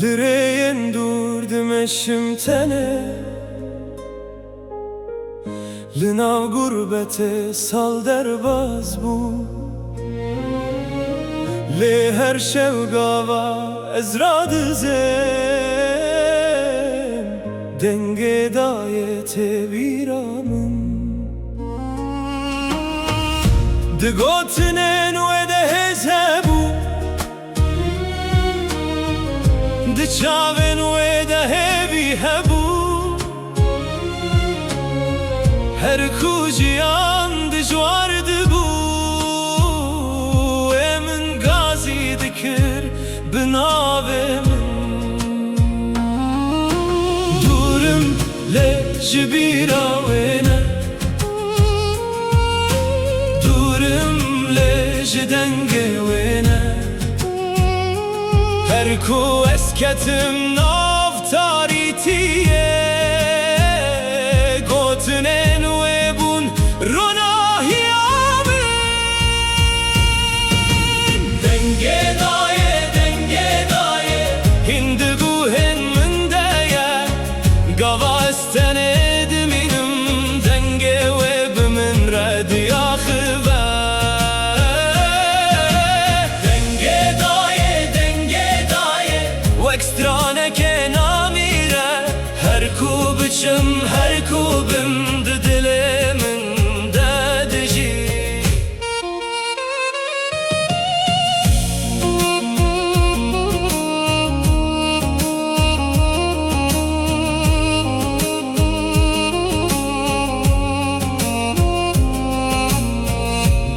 Lireyên dûr dimeşim tene Li nav gurbetê sal derbas bû Lê her şev gava ez radizêm Dengê daye têvîra min Di gotinên wê de hêz hebû Di çavên wê de hêvî hebû Her ku jiyan dijwar dibû Wê min gazî dikir bi navê min Dûrim lê ji bîra wê ne Dûrim lê ji dengê wê ne Her ku ez ketim nav tarîtiyê Gotinên wê bûn ronahiya min Dengê daye Hindi guhên min de ye Gava ez tenê dimînim Dengê wê bi min re diyaxive Ekstraneke namîre Her ku biçim her ku bim di dilê min de dijî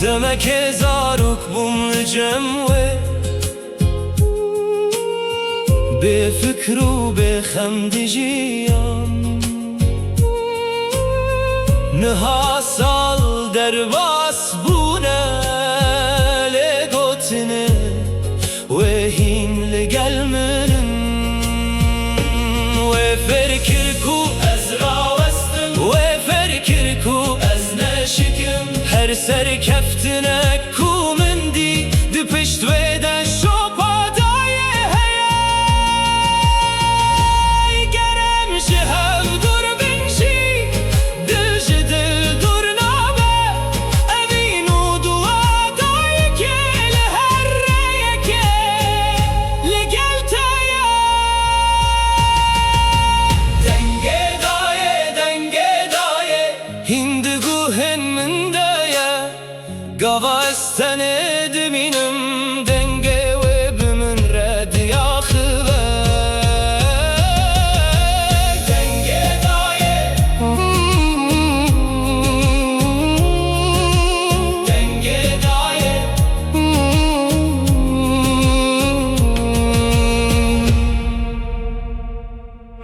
Demek zarok bûm li cem wê Bêfikr û bêxem dijiyan Niha sal derbas bûne Lê gotinê wê hîn li gel minin Wê fêrkir ku ez rawestim Wê fêrkir ku ez neşikim Her serkeftinek ku min dî Di pişt wê de şopa Hindi guhên min de ye Gava ez tenê dimînim